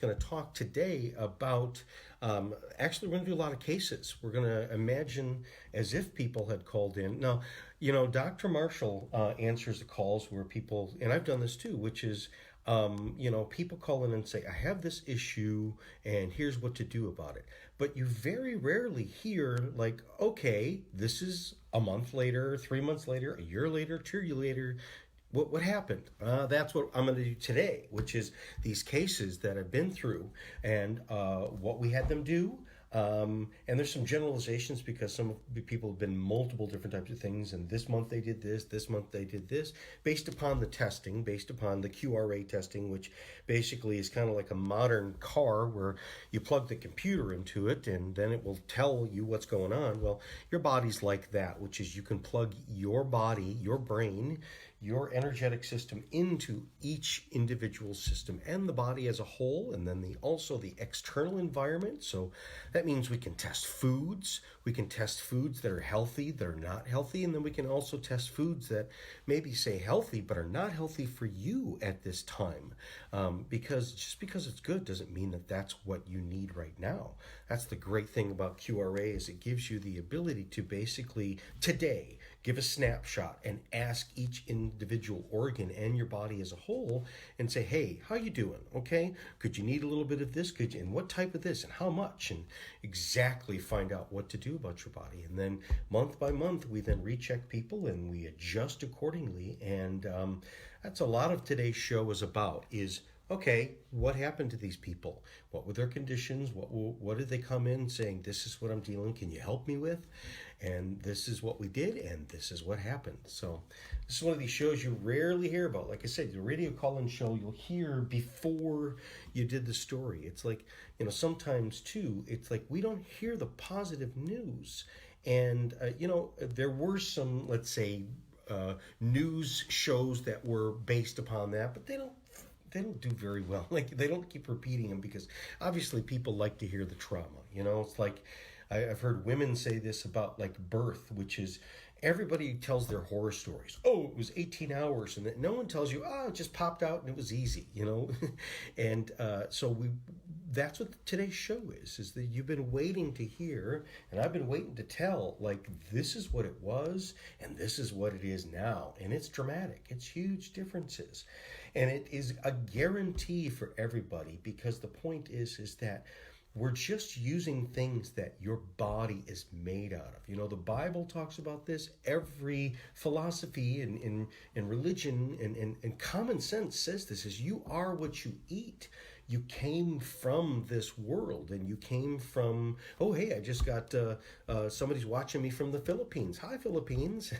Going to talk today about actually we're going to do a lot of cases. We're going to imagine as if people had called in. Now, Dr. Marshall answers the calls where people, and I've done this too, which is people call in and say, I have this issue and here's what to do about it. But you very rarely hear like, okay, this is a month later, 3 months later, a year later, 2 years later. What happened? That's what I'm going to do today, which is these cases that I've been through and what we had them do. And there's some generalizations because some people have been multiple different types of things. And this month they did this month they did this, based upon the testing, based upon the QRA testing, which basically is kind of like a modern car where you plug the computer into it and then it will tell you what's going on. Well, your body's like that, which is you can plug your body, your brain, your energetic system into each individual system and the body as a whole, and then also the external environment. So that means we can test foods. We can test foods that are healthy, that are not healthy, and then we can also test foods that maybe say healthy but are not healthy for you at this time. Because just because it's good doesn't mean that that's what you need right now. That's the great thing about QRA is it gives you the ability to basically today give a snapshot and ask each individual organ and your body as a whole and say, hey, how you doing? Okay, could you need a little bit of this? Could you, and what type of this and how much? And exactly find out what to do about your body. And then month by month, we then recheck people and we adjust accordingly. And that's a lot of today's show is about is, okay, what happened to these people? What were their conditions? What did they come in saying, this is what I'm dealing, can you help me with? And this is what we did, and this is what happened. So this is one of these shows you rarely hear about. Like I said, the radio call-in show you'll hear before you did the story. It's like, sometimes too, it's like we don't hear the positive news. And, there were some, let's say, news shows that were based upon that, but they don't do very well. Like they don't keep repeating them because obviously people like to hear the trauma. It's like I've heard women say this about like birth, which is everybody tells their horror stories. Oh, it was 18 hours, and no one tells you, it just popped out and it was easy, And so that's what today's show is that you've been waiting to hear, and I've been waiting to tell, like, this is what it was, and this is what it is now. And it's dramatic. It's huge differences. And it is a guarantee for everybody because the point is that we're just using things that your body is made out of. The Bible talks about this. Every philosophy and religion and common sense says this, is you are what you eat. You came from this world and you came from, oh, hey, I just got, somebody's watching me from the Philippines. Hi, Philippines.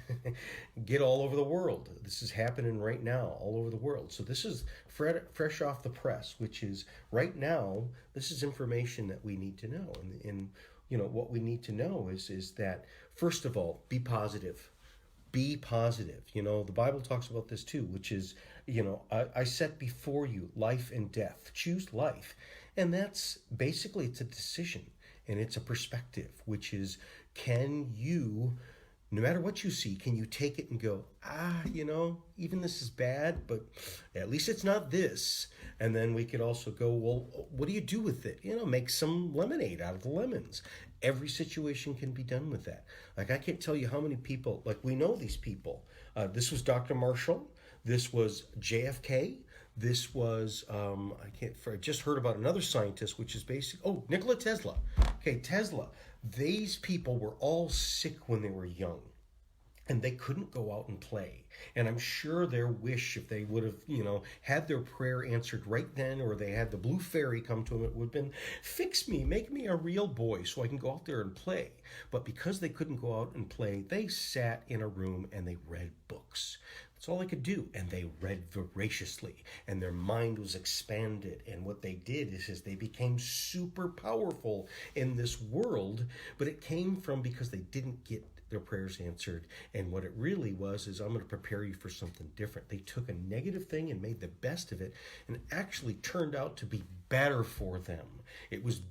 Get all over the world. This is happening right now all over the world. So this is fresh off the press, which is right now, this is information that we need to know. And what we need to know is that, first of all, be positive. Be positive. The Bible talks about this too, which is, I set before you life and death. Choose life. And that's basically, it's a decision and it's a perspective, which is, can you, no matter what you see, can you take it and go, even this is bad, but at least it's not this. And then we could also go, well, what do you do with it? Make some lemonade out of the lemons. Every situation can be done with that. Like, I can't tell you how many people, like, we know these people. This was Dr. Marshall. This was JFK. This was, I just heard about another scientist, which is Nikola Tesla. Okay, Tesla. These people were all sick when they were young. And they couldn't go out and play. And I'm sure their wish, if they would have, had their prayer answered right then, or they had the blue fairy come to them, it would have been, fix me, make me a real boy so I can go out there and play. But because they couldn't go out and play, they sat in a room and they read books. That's all they could do. And they read voraciously. And their mind was expanded. And what they did is they became super powerful in this world. But it came from because they didn't get their prayers answered. And what it really was is, I'm going to prepare you for something different. They took a negative thing and made the best of it, and actually turned out to be better for them.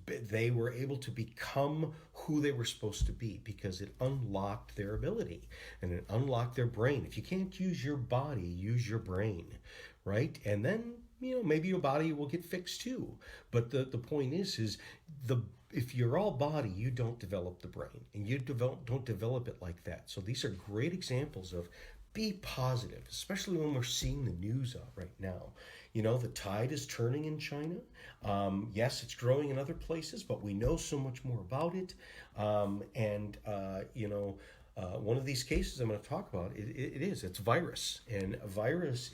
They were able to become who they were supposed to be because it unlocked their ability and it unlocked their brain. If you can't use your body, use your brain, right? And then maybe your body will get fixed too. But the point is the if you're all body, you don't develop the brain, and you don't develop it like that. So these are great examples of be positive, especially when we're seeing the news right now. The tide is turning in China. Yes, it's growing in other places, but we know so much more about it. One of these cases I'm going to talk about, it's virus. And a virus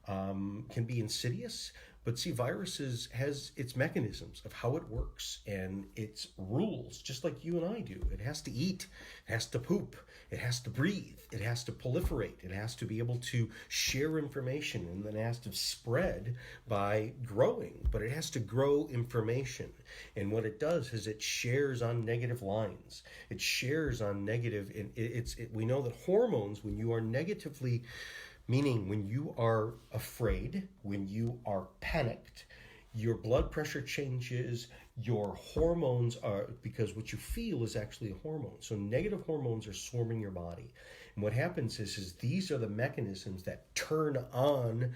can be insidious, but see, viruses has its mechanisms of how it works and its rules, just like you and I do. It has to eat, it has to poop, it has to breathe, it has to proliferate, it has to be able to share information, and then it has to spread by growing, but it has to grow information. And what it does is it shares on negative lines. It shares on negative, and we know that hormones, when you are negatively, meaning when you are afraid, when you are panicked, your blood pressure changes, your hormones are, because what you feel is actually a hormone. So negative hormones are swarming your body. And what happens is these are the mechanisms that turn on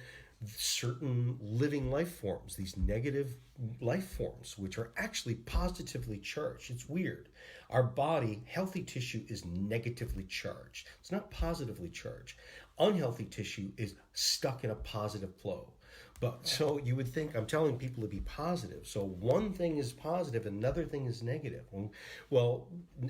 certain living life forms, these negative life forms, which are actually positively charged. It's weird. Our body, healthy tissue, is negatively charged. It's not positively charged. Unhealthy tissue is stuck in a positive flow. But so you would think I'm telling people to be positive. So one thing is positive, another thing is negative. Well,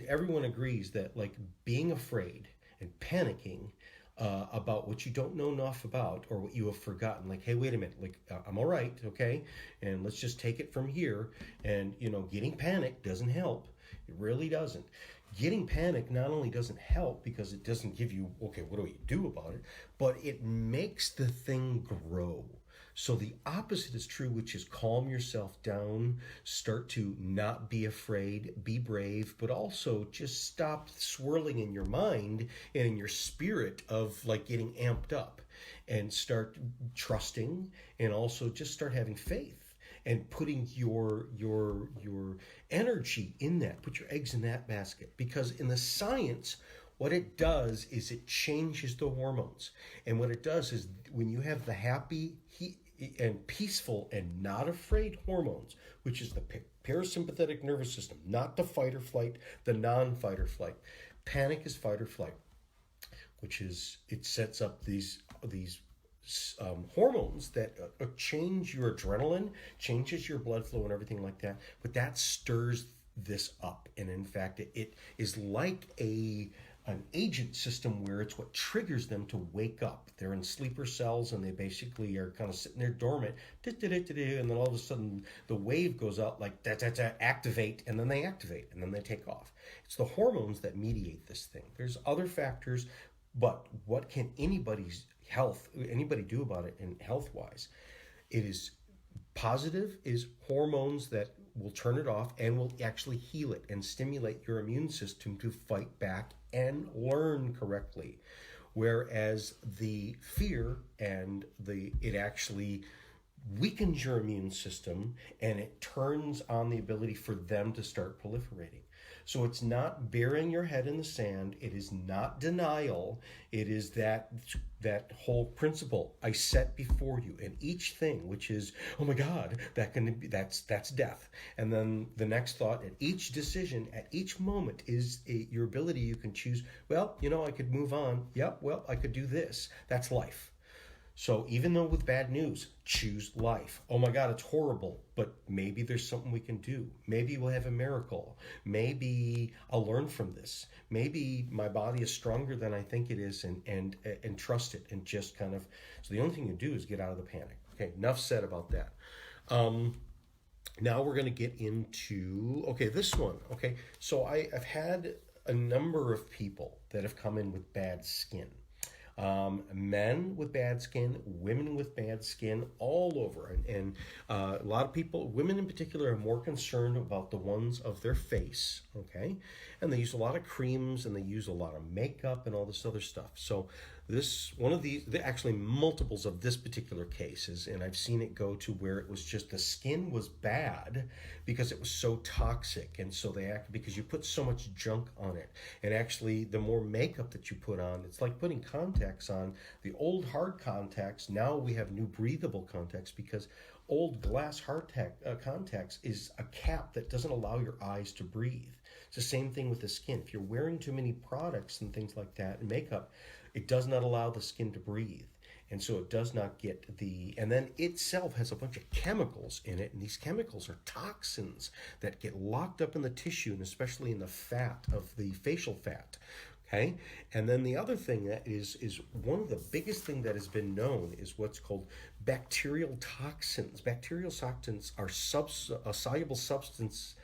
everyone agrees that like being afraid and panicking about what you don't know enough about or what you have forgotten, like, hey, wait a minute, like I'm all right, okay, and let's just take it from here. And getting panicked doesn't help. It really doesn't. Getting panic not only doesn't help because it doesn't give you, okay, what do we do about it, but it makes the thing grow. So the opposite is true, which is calm yourself down, start to not be afraid, be brave, but also just stop swirling in your mind and in your spirit of like getting amped up, and start trusting, and also just start having faith and putting your energy in that. Put your eggs in that basket, because in the science, what it does is it changes the hormones. And what it does is when you have the happy and peaceful and not afraid hormones, which is the parasympathetic nervous system, not the fight or flight, the non-fight or flight. Panic is fight or flight, which is, it sets up these hormones that change your adrenaline, changes your blood flow and everything like that. But that stirs this up. And in fact, it is like an agent system where it's what triggers them to wake up. They're in sleeper cells and they basically are kind of sitting there dormant, and then all of a sudden the wave goes out like activate, and then they activate, and then they take off. It's the hormones that mediate this thing. There's other factors, but what can anybody do about it in health-wise? It is positive is hormones that will turn it off and will actually heal it and stimulate your immune system to fight back and learn correctly. Whereas the fear and it actually weakens your immune system and it turns on the ability for them to start proliferating. So it's not burying your head in the sand. It is not denial. It is that whole principle I set before you, and each thing, which is, oh my God, that's death. And then the next thought at each decision, at each moment, is your ability. You can choose. Well, I could move on. Yep. Well, I could do this. That's life. So even though with bad news, choose life. Oh my God, it's horrible, but maybe there's something we can do. Maybe we'll have a miracle. Maybe I'll learn from this. Maybe my body is stronger than I think it is, and trust it, and just kind of. So the only thing you do is get out of the panic. Okay, enough said about that. Now we're going to get into this one. Okay, so I've had a number of people that have come in with bad skin. Men with bad skin, women with bad skin, all over. And a lot of people, women in particular, are more concerned about the ones of their face, okay? And they use a lot of creams and they use a lot of makeup and all this other stuff. So one of actually multiples of this particular cases, and I've seen it go to where it was just the skin was bad because it was so toxic, and so they act because you put so much junk on it. And actually, the more makeup that you put on, it's like putting contacts on. The old hard contacts, now we have new breathable contacts, because old glass contacts is a cap that doesn't allow your eyes to breathe. It's the same thing with the skin. If you're wearing too many products and things like that and makeup, it does not allow the skin to breathe. And so it does not get and then itself has a bunch of chemicals in it, and these chemicals are toxins that get locked up in the tissue, and especially in the fat of the facial fat. Okay, and then the other thing that is one of the biggest thing that has been known is what's called bacterial toxins. Bacterial toxins are a soluble substance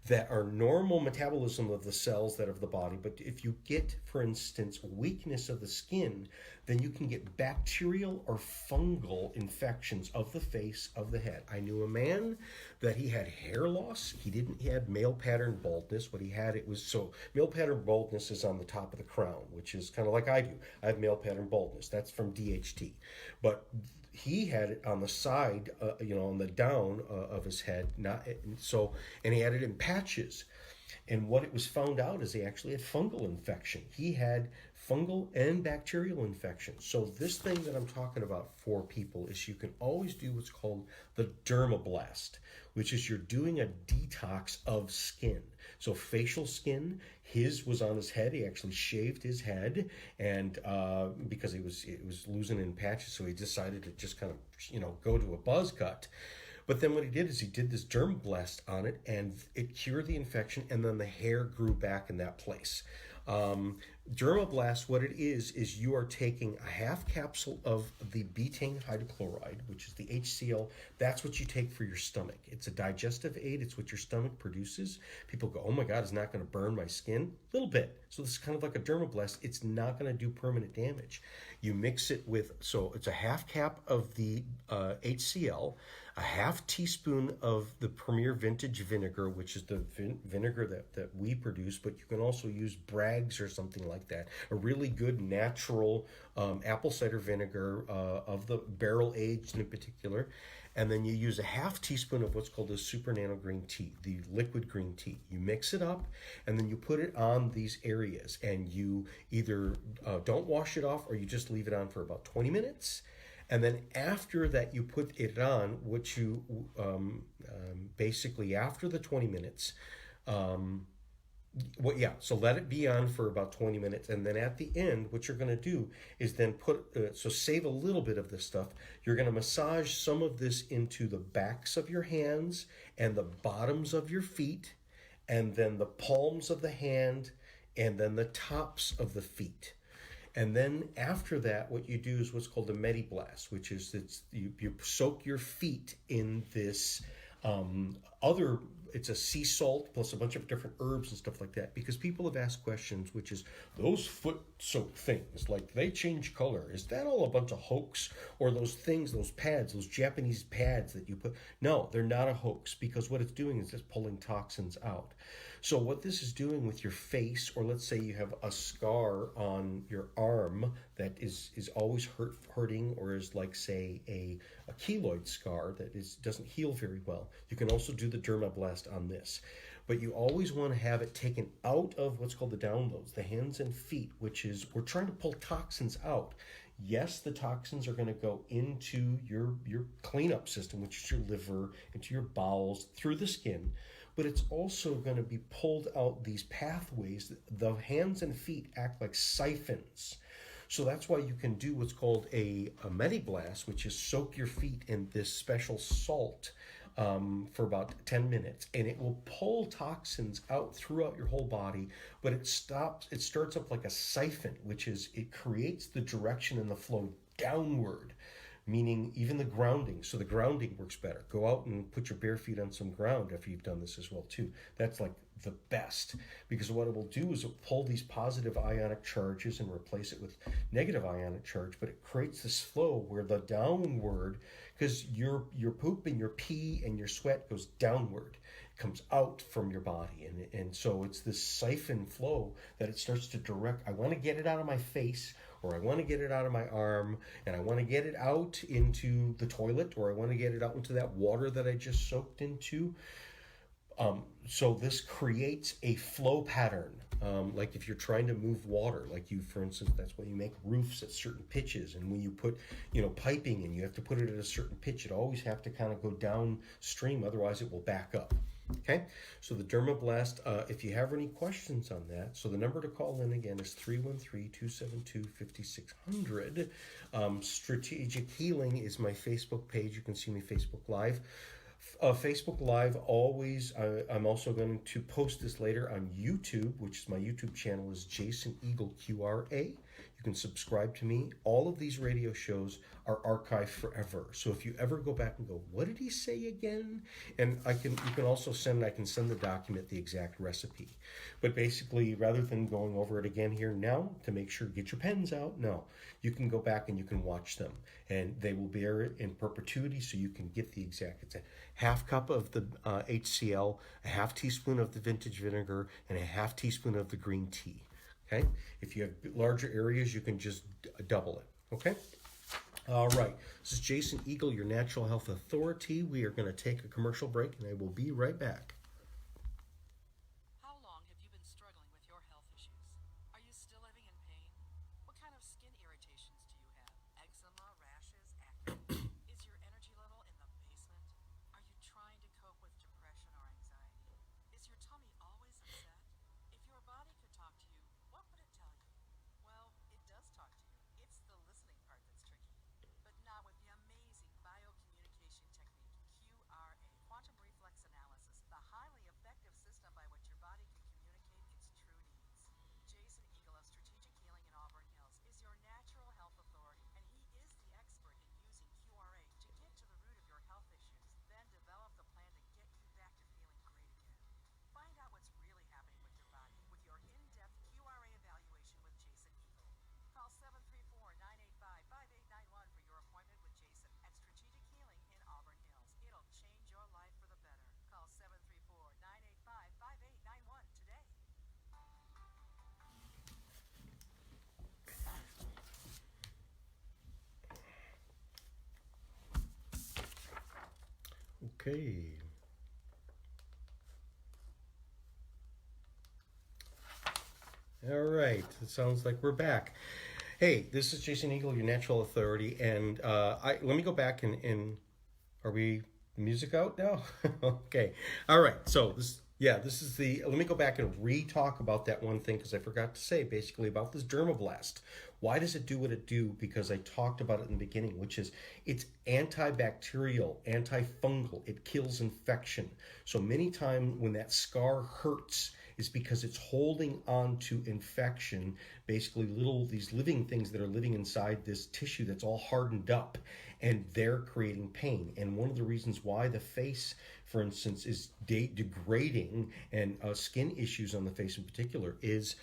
that are normal metabolism of the cells that of the body. But if you get, for instance, weakness of the skin, then you can get bacterial or fungal infections of the face, of the head. I knew a man that he had hair loss. He had male pattern baldness. What he had, male pattern baldness is on the top of the crown, which is kind of like I do. I have male pattern baldness. That's from DHT. But he had it on the side, on the down of his head, and he had it in patches. And what it was found out is he actually had fungal infection. He had fungal and bacterial infection. So this thing that I'm talking about for people is you can always do what's called the Derma Blast, which is you're doing a detox of skin. So facial skin, his was on his head. He actually shaved his head, and because it was losing in patches, so he decided to just kind of go to a buzz cut. But then what he did is he did this Derma Blast on it, and it cured the infection, and then the hair grew back in that place. Derma Blast, what it is you are taking a half capsule of the betaine hydrochloride, which is the HCL. That's what you take for your stomach. It's a digestive aid. It's what your stomach produces. People go, oh my God, it's not going to burn my skin? A little bit. So this is kind of like a Derma Blast. It's not going to do permanent damage. You mix it with, so it's a half cap of the HCL, a half teaspoon of the Premier Vintage Vinegar, which is the vinegar that we produce, but you can also use Bragg's or something like that. A really good natural apple cider vinegar of the barrel aged in particular. And then you use a half teaspoon of what's called a super nano green tea, the liquid green tea. You mix it up, and then you put it on these areas, and you either don't wash it off, or you just leave it on for about 20 minutes. And then after that, you put it on, which you basically after the 20 minutes, so let it be on for about 20 minutes. And then at the end, what you're going to do is then save a little bit of this stuff. You're going to massage some of this into the backs of your hands and the bottoms of your feet, and then the palms of the hand, and then the tops of the feet. And then after that, what you do is what's called a Medi Blast, which is you soak your feet in this it's a sea salt plus a bunch of different herbs and stuff like that, because people have asked questions, which is those foot soak things, like they change color. Is that all a bunch of hoax? Or those things, those pads, those Japanese pads that you put? No, they're not a hoax, because what it's doing is it's pulling toxins out. So what this is doing with your face, or let's say you have a scar on your arm that is always hurting, or is like, say, a keloid scar that doesn't heal very well, you can also do the Derma Blast on this. But you always want to have it taken out of what's called the downloads, the hands and feet, which is we're trying to pull toxins out. Yes, the toxins are going to go into your cleanup system, which is your liver, into your bowels, through the skin. But it's also going to be pulled out these pathways. The hands and feet act like siphons. So that's why you can do what's called a Medi Blast, which is soak your feet in this special salt for about 10 minutes. And it will pull toxins out throughout your whole body, but it starts up like a siphon, which is it creates the direction and the flow downward, meaning even the grounding. So the grounding works better. Go out and put your bare feet on some ground after you've done this as well too. That's like the best, because what it will do is it will pull these positive ionic charges and replace it with negative ionic charge, but it creates this flow where the downward, because your poop and your pee and your sweat goes downward, it comes out from your body, and so it's this siphon flow that it starts to direct. I want to get it out of my face, or I want to get it out of my arm, and I want to get it out into the toilet, or I want to get it out into that water that I just soaked into. So this creates a flow pattern. Like if you're trying to move water, like you, for instance, that's why you make roofs at certain pitches. And when you put, piping in, you have to put it at a certain pitch. It always have to kind of go downstream, otherwise it will back up. Okay, so the Derma Blast, if you have any questions on that, so the number to call in again is 313-272-5600. Strategic Healing is my Facebook page. You can see me Facebook Live. Facebook Live always, I'm also going to post this later on YouTube, which is my YouTube channel is Jason Eagle QRA. You can subscribe to me. All of these radio shows are archived forever. So if you ever go back and go, what did he say again? And I can send the document, the exact recipe. But basically, rather than going over it again here now, to make sure, get your pens out, no. You can go back and you can watch them. And they will bear it in perpetuity, so you can get the exact, it's a half cup of the HCL, a half teaspoon of the vintage vinegar, and a half teaspoon of the green tea. Okay, if you have larger areas, you can just double it. Okay, all right. This is Jason Eagle, your Natural Health Authority. We are going to take a commercial break, and I will be right back. How long have you been struggling with your health issues? Are you still living in pain? What kind of skin irritations do you have? Eczema, rashes, acne? Is your energy level in the basement? Are you trying to cope with depression or anxiety? Is your tummy always upset? If your body could talk to you, what would it tell you? Well, it does talk to you. It's the listening part that's tricky. But not with the amazing biocommunication technique, QRA, quantum reflex analysis, the highly effective system by which your body can communicate its true needs. Jason Eagle of Strategic Healing in Auburn Hills is your natural health authority, and he is the expert in using QRA to get to the root of your health issues, then develop the plan to get you back to feeling great again. Find out what's really happening with your body with your in-depth QRA evaluation with Jason Eagle. Call 734-985-5891 for your appointment with Jason at Strategic Healing in Auburn Hills. It'll change your life for the better. Call 734-985-5891 today. Okay. All right. It sounds like we're back. Hey, this is Jason Eagle, your Natural Authority, and let me go back and are we music out now? Okay. All right. So this is the. Let me go back and re-talk about that one thing because I forgot to say basically about this Derma Blast. Why does it do what it do? Because I talked about it in the beginning, which is it's antibacterial, antifungal. It kills infection. So many times when that scar hurts, is because it's holding on to infection, basically these living things that are living inside this tissue that's all hardened up, and they're creating pain. And one of the reasons why the face, for instance, is degrading and skin issues on the face in particular is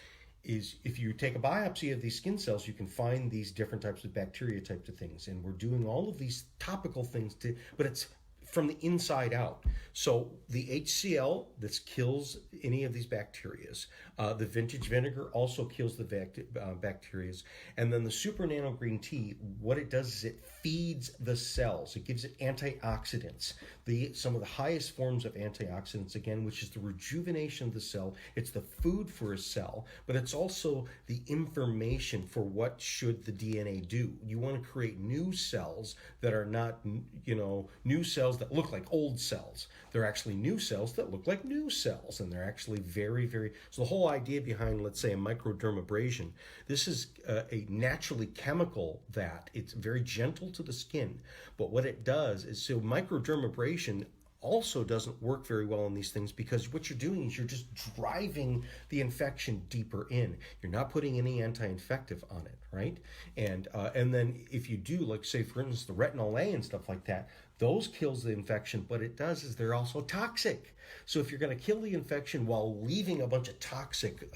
if you take a biopsy of these skin cells, you can find these different types of bacteria types of things. And we're doing all of these topical things but it's from the inside out. So the HCL, this kills any of these bacterias. The vintage vinegar also kills the bacterias. And then the super nano green tea, what it does is it feeds the cells. It gives it antioxidants. Some of the highest forms of antioxidants, again, which is the rejuvenation of the cell. It's the food for a cell, but it's also the information for what should the DNA do. You want to create new cells that are not, new cells that look like old cells. They're actually new cells that look like new cells, and they're actually very, very... So the whole idea behind, let's say, a microdermabrasion, this is a naturally chemical that it's very gentle to the skin, but what it does is, so microdermabrasion also doesn't work very well on these things because what you're doing is you're just driving the infection deeper in. You're not putting any anti-infective on it, right? And then if you do, like say for instance the retinol A and stuff like that, those kills the infection, but it does is they're also toxic. So if you're going to kill the infection while leaving a bunch of toxic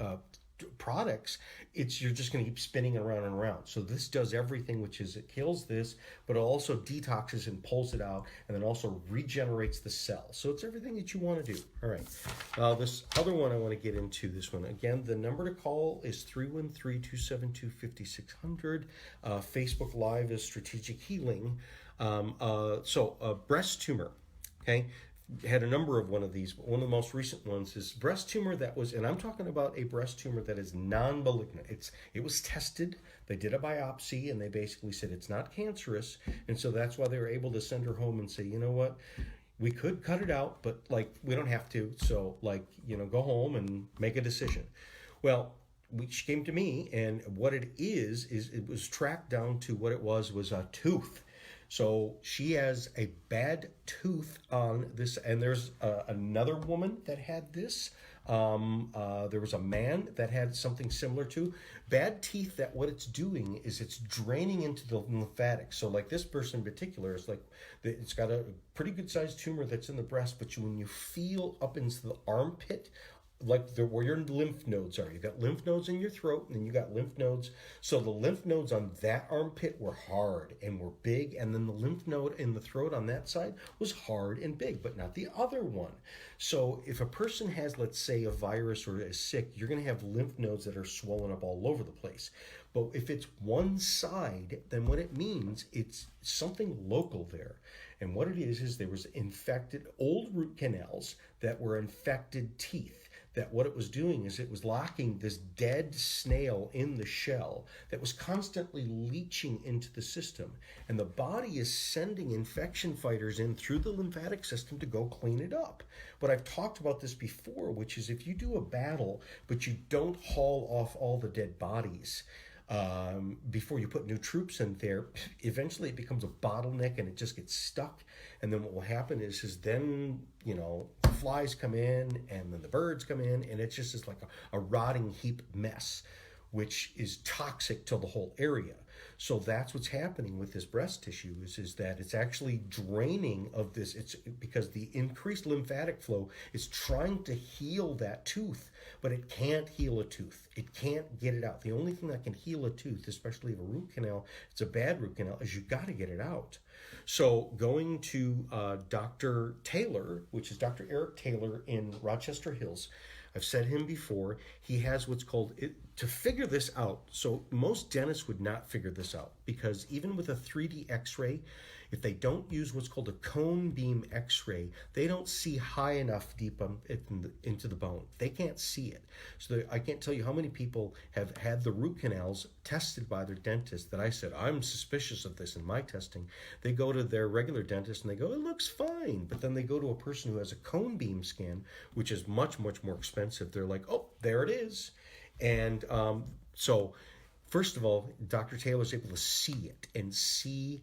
products, you're just going to keep spinning around and around. So this does everything, which is it kills this, but it also detoxes and pulls it out, and then also regenerates the cell. So it's everything that you want to do. All right. This other one I want to get into. This one again. The number to call is 313-272-5600. Facebook Live is Strategic Healing. Breast tumor. Okay. Had a number of one of these. One of the most recent ones is breast tumor that was, and I'm talking about a breast tumor that is non-malignant. It was tested. They did a biopsy, and they basically said it's not cancerous, and so that's why they were able to send her home and say, you know what, we could cut it out, but like we don't have to. So go home and make a decision. Well, she came to me, and what it is it was tracked down to what it was a tooth. So she has a bad tooth on this, and there's another woman that had this. There was a man that had something similar to bad teeth. That what it's doing is it's draining into the lymphatics. So like this person in particular is like, it's got a pretty good sized tumor that's in the breast, but when you feel up into the armpit, like where your lymph nodes are. You got lymph nodes in your throat, and then you got lymph nodes. So the lymph nodes on that armpit were hard and were big, and then the lymph node in the throat on that side was hard and big, but not the other one. So if a person has, let's say, a virus or is sick, you're going to have lymph nodes that are swollen up all over the place. But if it's one side, then what it means, it's something local there. And what it is there was infected old root canals that were infected teeth. That what it was doing is it was locking this dead snail in the shell that was constantly leaching into the system. And the body is sending infection fighters in through the lymphatic system to go clean it up. But I've talked about this before, which is if you do a battle, but you don't haul off all the dead bodies, before you put new troops in there, eventually it becomes a bottleneck and it just gets stuck. And then what will happen is then, flies come in and then the birds come in, and it's just like a rotting heap mess, which is toxic to the whole area. So that's what's happening with this breast tissue is that it's actually draining of this. It's because the increased lymphatic flow is trying to heal that tooth, but it can't heal a tooth. It can't get it out. The only thing that can heal a tooth, especially if a root canal, it's a bad root canal, is you got to get it out. So going to Dr. Taylor, which is Dr. Eric Taylor in Rochester Hills, I've said him before, he has what's called, to figure this out, so most dentists would not figure this out, because even with a 3D x-ray, if they don't use what's called a cone beam x-ray, they don't see high enough deep into the bone. They can't see it. So I can't tell you how many people have had the root canals tested by their dentist that I said, I'm suspicious of this in my testing. They go to their regular dentist and they go, it looks fine. But then they go to a person who has a cone beam scan, which is much, much more expensive. They're like, oh, there it is. And so first of all, Dr. Taylor's able to see it and see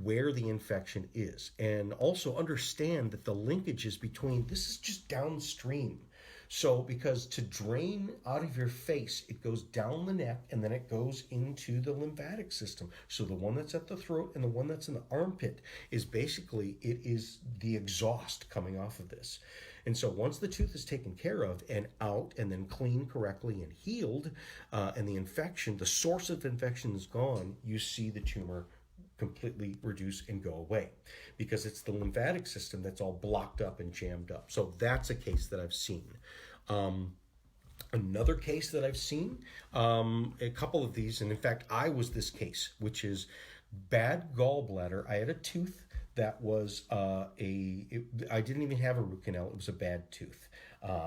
where the infection is, and also understand that the linkages between, this is just downstream. So because to drain out of your face, it goes down the neck and then it goes into the lymphatic system. So the one that's at the throat and the one that's in the armpit is basically, it is the exhaust coming off of this. And so once the tooth is taken care of and out and then cleaned correctly and healed, and the infection, the source of infection is gone, you see the tumor completely reduce and go away, because it's the lymphatic system that's all blocked up and jammed up. So that's a case that I've seen. Another case that I've seen, a couple of these, and in fact, I was this case, which is bad gallbladder. I had a tooth that was I didn't even have a root canal. It was a bad tooth.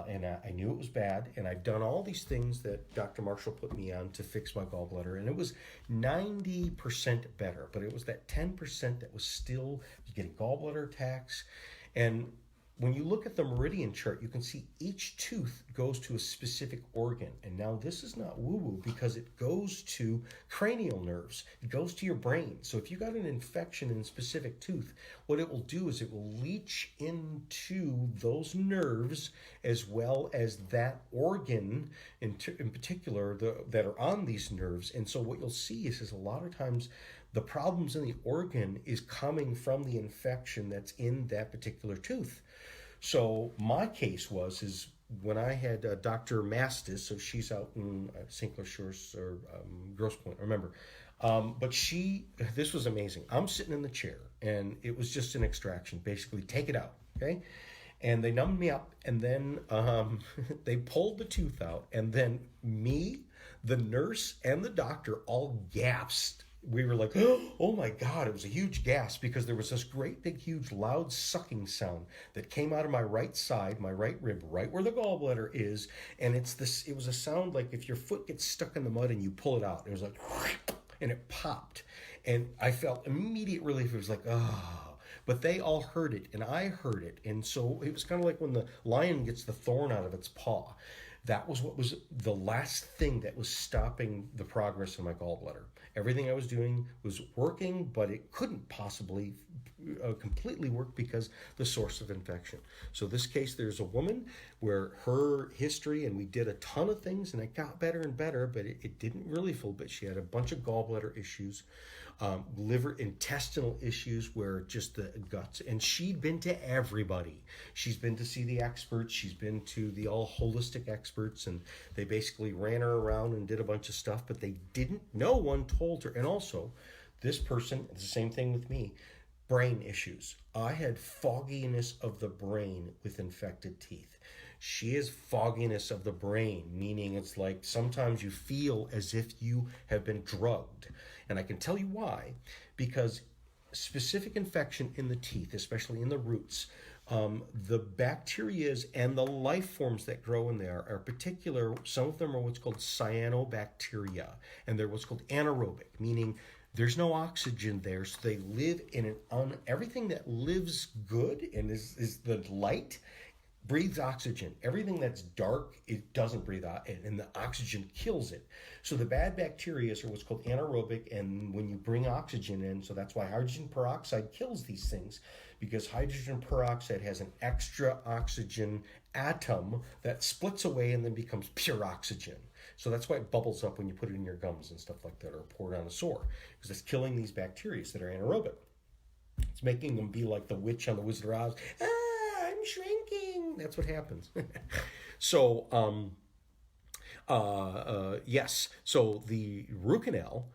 And I knew it was bad, and I've done all these things that Dr. Marshall put me on to fix my gallbladder, and it was 90% better, but it was that 10% that was still getting gallbladder attacks. And when you look at the meridian chart, you can see each tooth goes to a specific organ. And now this is not woo-woo, because it goes to cranial nerves. It goes to your brain. So if you got an infection in a specific tooth, what it will do is it will leach into those nerves as well as that organ in particular that are on these nerves. And so what you'll see is a lot of times the problems in the organ is coming from the infection that's in that particular tooth. So my case is when I had Dr. Mastis, so she's out in St. Clair Shores or Grosse Pointe, I remember. But this was amazing. I'm sitting in the chair, and it was just an extraction. Basically, take it out, okay? And they numbed me up, and then they pulled the tooth out, and then me, the nurse, and the doctor all gasped. We were like, oh my God, it was a huge gasp because there was this great big huge loud sucking sound that came out of my right side, my right rib, right where the gallbladder is. And it was a sound like if your foot gets stuck in the mud and you pull it out. It was like, and it popped. And I felt immediate relief. It was like, oh. But they all heard it, and I heard it. And so it was kind of like when the lion gets the thorn out of its paw. That was what was the last thing that was stopping the progress in my gallbladder. Everything I was doing was working, but it couldn't possibly completely work because the source of infection. So this case, there's a woman where her history, and we did a ton of things, and it got better and better, but it didn't really feel good. She had a bunch of gallbladder issues, liver, intestinal issues where just the guts. And she'd been to everybody. She's been to see the experts. She's been to the all holistic experts, and they basically ran her around and did a bunch of stuff, but no one told her. And also, this person, it's the same thing with me, brain issues. I had fogginess of the brain with infected teeth. She has fogginess of the brain, meaning it's like sometimes you feel as if you have been drugged. And I can tell you why, because specific infection in the teeth, especially in the roots, the bacteria and the life forms that grow in there are particular. Some of them are what's called cyanobacteria, and they're what's called anaerobic, meaning there's no oxygen there, so they live in everything that lives good and is the light breathes oxygen. Everything that's dark, it doesn't breathe out, and the oxygen kills it. So the bad bacteria are what's called anaerobic, and when you bring oxygen in, so that's why hydrogen peroxide kills these things, because hydrogen peroxide has an extra oxygen atom that splits away and then becomes pure oxygen. So that's why it bubbles up when you put it in your gums and stuff like that, or pour it on a sore, because it's killing these bacteria that are anaerobic. It's making them be like the witch on the Wizard of Oz. I'm shrinking. That's what happens. So, yes. So the root canal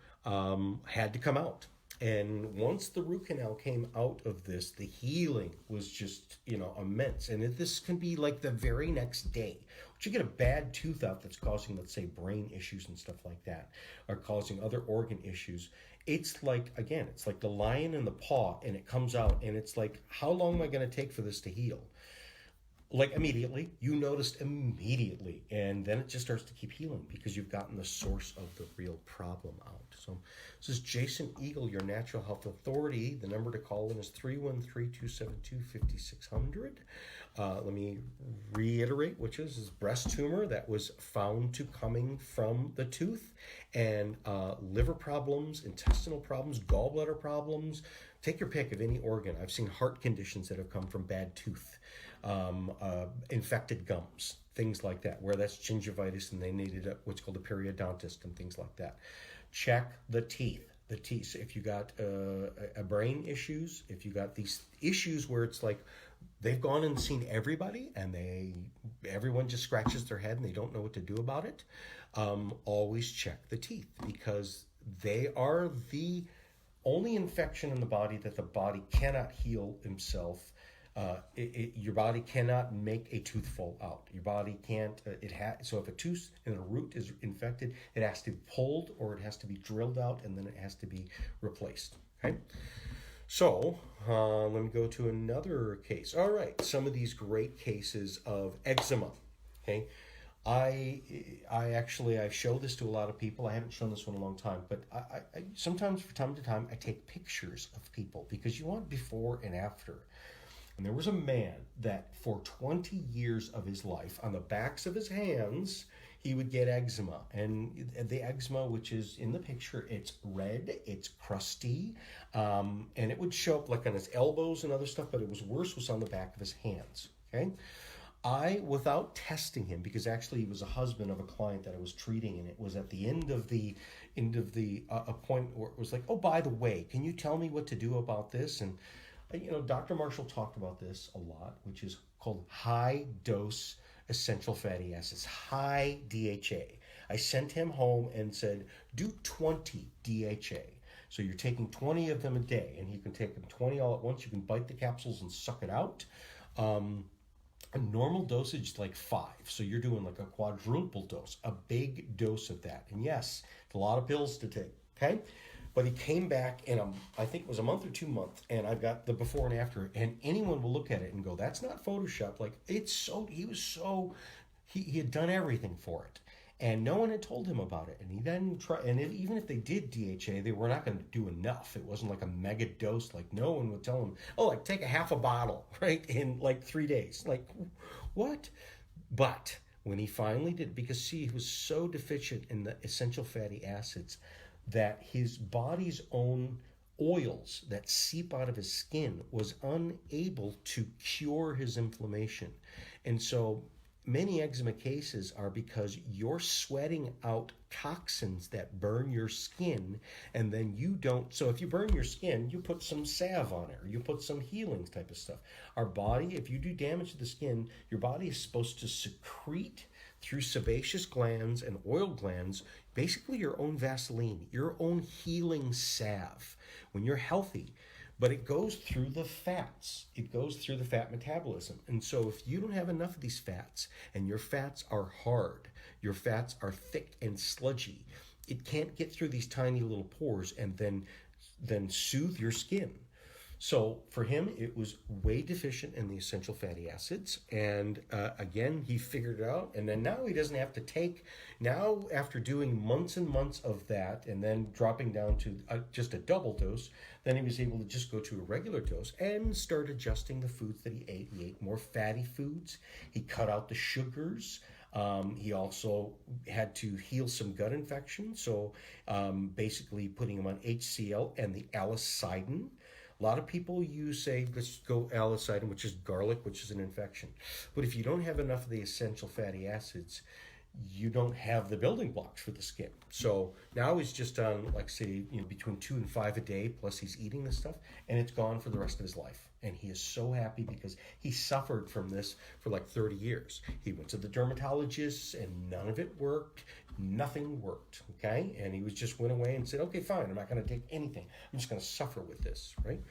had to come out. And once the root canal came out of this, the healing was just, immense. And this can be like the very next day. Once you get a bad tooth out that's causing, let's say, brain issues and stuff like that, or causing other organ issues, it's like the lion in the paw, and it comes out, and it's like, how long am I going to take for this to heal? Like immediately, you noticed immediately, and then it just starts to keep healing because you've gotten the source of the real problem out. So this is Jason Eagle, your natural health authority. The number to call in is 313-272-5600. Let me reiterate, which is breast tumor that was found to coming from the tooth, and liver problems, intestinal problems, gallbladder problems. Take your pick of any organ. I've seen heart conditions that have come from bad tooth. Infected gums, things like that, where that's gingivitis and they needed what's called a periodontist and things like that. Check the teeth. The teeth. So if you got a brain issues, if you got these issues where it's like they've gone and seen everybody and everyone just scratches their head and they don't know what to do about it, always check the teeth because they are the only infection in the body that the body cannot heal himself. Your body cannot make a tooth fall out. Your body can't. So if a tooth and a root is infected, it has to be pulled or it has to be drilled out, and then it has to be replaced. Okay. So let me go to another case. All right, some of these great cases of eczema. Okay. I show this to a lot of people. I haven't shown this one in a long time, but I sometimes from time to time I take pictures of people because you want before and after. And there was a man that for 20 years of his life, on the backs of his hands, he would get eczema. And the eczema, which is in the picture, it's red, it's crusty, and it would show up like on his elbows and other stuff, but it was worse was on the back of his hands, okay? Without testing him, because actually he was a husband of a client that I was treating, and it was at the end of the appointment where it was like, oh, by the way, can you tell me what to do about this? And Dr. Marshall talked about this a lot, which is called high-dose essential fatty acids, high DHA. I sent him home and said, do 20 DHA. So you're taking 20 of them a day, and you can take them 20 all at once. You can bite the capsules and suck it out. A normal dosage is like 5. So you're doing like a quadruple dose, a big dose of that. And yes, it's a lot of pills to take, okay? But he came back in I think it was a month or 2 months, and I've got the before and after, and anyone will look at it and go, that's not Photoshop. Like, he had done everything for it. And no one had told him about it. And he then tried, and even if they did DHA, they were not going to do enough. It wasn't like a mega dose. Like, no one would tell him, oh, like, take a half a bottle, right, in like 3 days. Like, what? But when he finally did, because see, he was so deficient in the essential fatty acids that his body's own oils that seep out of his skin was unable to cure his inflammation. And so many eczema cases are because you're sweating out toxins that burn your skin, and then you don't. So if you burn your skin, you put some salve on it, or you put some healing type of stuff. Our body, if you do damage to the skin, your body is supposed to secrete through sebaceous glands and oil glands, basically your own Vaseline, your own healing salve when you're healthy. But it goes through the fats. It goes through the fat metabolism. And so if you don't have enough of these fats, and your fats are hard, your fats are thick and sludgy, it can't get through these tiny little pores and then soothe your skin. So for him, it was way deficient in the essential fatty acids. And again, he figured it out. And then now he doesn't have to take, now after doing months and months of that and then dropping down to just a double dose, then he was able to just go to a regular dose and start adjusting the foods that he ate. He ate more fatty foods. He cut out the sugars. He also had to heal some gut infection. So basically putting him on HCL and the Allicidin. A lot of people say, let's go Allicidin, which is garlic, which is an infection. But if you don't have enough of the essential fatty acids, you don't have the building blocks for the skin. So now he's just on, like, say, between 2 and 5 a day, plus he's eating this stuff, and it's gone for the rest of his life. And he is so happy because he suffered from this for like 30 years. He went to the dermatologist and none of it worked. Nothing worked, okay? And he just went away and said, okay, fine, I'm not going to take anything. I'm just going to suffer with this, right?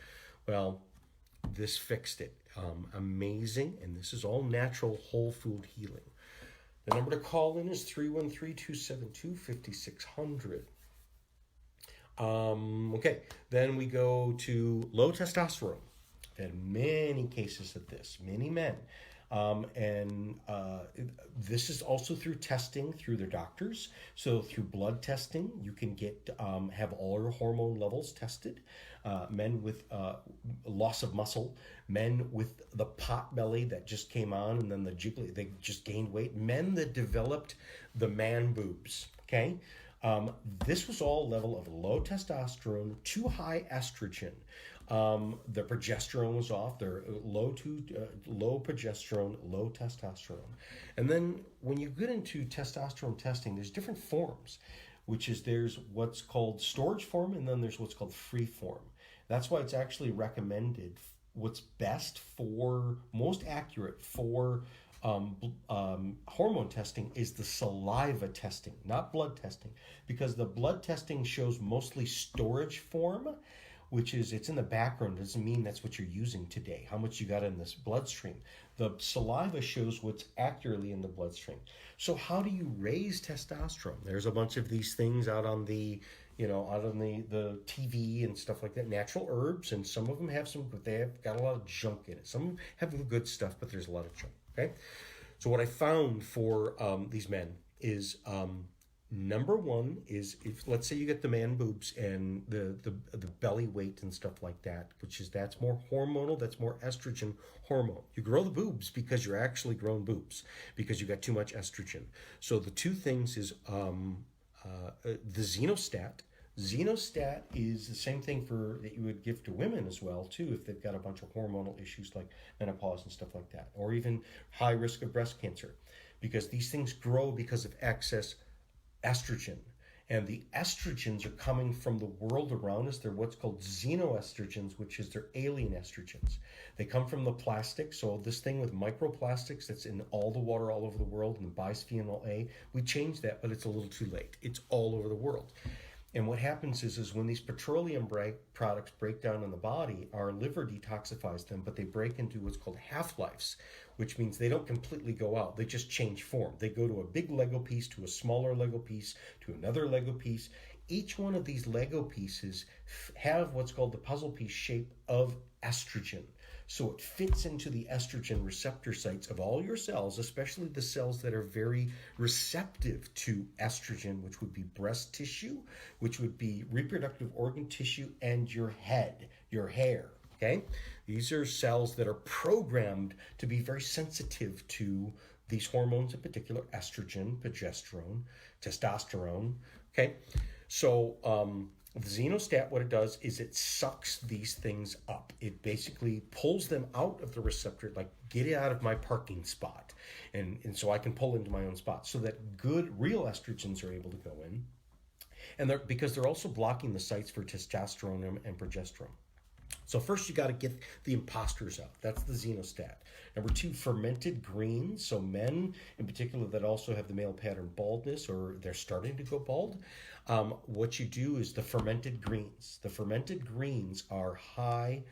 Well, this fixed it. Amazing. And this is all natural whole food healing. The number to call in is 313-272-5600. Okay, then we go to low testosterone. I've had many cases of this, many men. This is also through testing through their doctors. So through blood testing, you can have all your hormone levels tested. Men with loss of muscle, men with the pot belly that just came on and then the jiggly, they just gained weight. Men that developed the man boobs, okay? This was all level of low testosterone, too high estrogen. The progesterone was off. They're low progesterone, low testosterone. And then when you get into testosterone testing, there's different forms, which is there's what's called storage form, and then there's what's called free form. That's why it's actually recommended. What's best for, most accurate for hormone testing is the saliva testing, not blood testing, because the blood testing shows mostly storage form, which is, it's in the background. It doesn't mean that's what you're using today, how much you got in this bloodstream. The saliva shows what's accurately in the bloodstream. So how do you raise testosterone? There's a bunch of these things out on the TV and stuff like that, natural herbs, and some of them have but they have got a lot of junk in it. Some have the good stuff, but there's a lot of junk, okay? So what I found for these men is, number one is, if let's say you get the man boobs and the belly weight and stuff like that, that's more hormonal, that's more estrogen hormone. You grow the boobs because you're actually growing boobs because you got too much estrogen. So the two things is the XenoStat. XenoStat is the same thing that you would give to women as well too if they've got a bunch of hormonal issues like menopause and stuff like that, or even high risk of breast cancer, because these things grow because of excess estrogen. And the estrogens are coming from the world around us. They're what's called xenoestrogens, which is their alien estrogens. They come from the plastic. So this thing with microplastics that's in all the water all over the world and bisphenol A, we changed that, but it's a little too late. It's all over the world. And what happens is when these petroleum products break down in the body, our liver detoxifies them, but they break into what's called half-lives, which means they don't completely go out. They just change form. They go to a big Lego piece, to a smaller Lego piece, to another Lego piece. Each one of these Lego pieces have what's called the puzzle piece shape of estrogen. So it fits into the estrogen receptor sites of all your cells, especially the cells that are very receptive to estrogen, which would be breast tissue, which would be reproductive organ tissue, and your head, your hair, okay? These are cells that are programmed to be very sensitive to these hormones, in particular estrogen, progesterone, testosterone, okay? So, the XenoStat, what it does is it sucks these things up. It basically pulls them out of the receptor, like get it out of my parking spot. And so I can pull into my own spot so that good, real estrogens are able to go in. And because they're also blocking the sites for testosterone and progesterone. So first you got to get the imposters out. That's the XenoStat. Number 2, fermented greens. So men in particular that also have the male pattern baldness or they're starting to go bald. What you do is the fermented greens. The fermented greens are high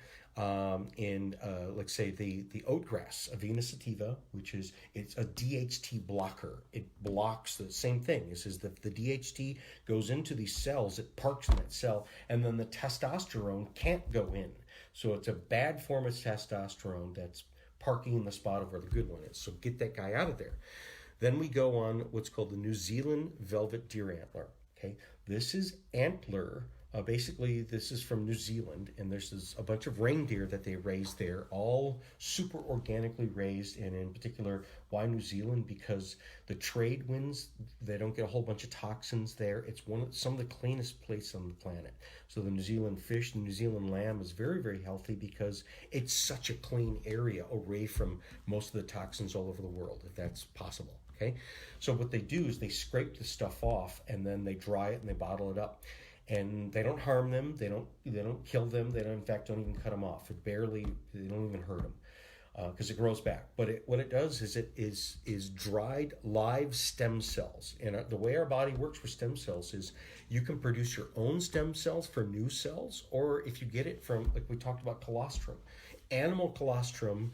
in, let's say, the oatgrass, Avena sativa, which is, it's a DHT blocker. It blocks the same thing. It says that the DHT goes into these cells, it parks in that cell, and then the testosterone can't go in. So it's a bad form of testosterone that's parking in the spot of where the good one is. So get that guy out of there. Then we go on what's called the New Zealand Velvet Deer Antler. Okay, this is antler. Basically, this is from New Zealand, and there's a bunch of reindeer that they raise there, all super organically raised, and in particular, why New Zealand? Because the trade winds, they don't get a whole bunch of toxins there. It's some of the cleanest place on the planet. So the New Zealand fish, the New Zealand lamb is very, very healthy because it's such a clean area away from most of the toxins all over the world, if that's possible. Okay, so what they do is they scrape the stuff off, and then they dry it and they bottle it up. And they don't harm them. They don't kill them. They don't, in fact, don't even cut them off. They don't even hurt them because it grows back. But what it does is it is dried live stem cells. And the way our body works with stem cells is you can produce your own stem cells for new cells, or if you get it from, like we talked about colostrum. Animal colostrum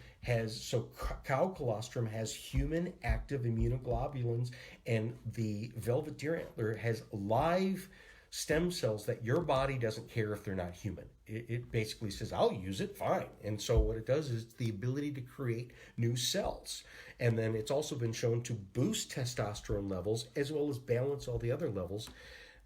cow colostrum has human active immunoglobulins, and the velvet deer antler has live stem cells that your body doesn't care if they're not human. It basically says, I'll use it, fine. And so what it does is the ability to create new cells. And then it's also been shown to boost testosterone levels as well as balance all the other levels.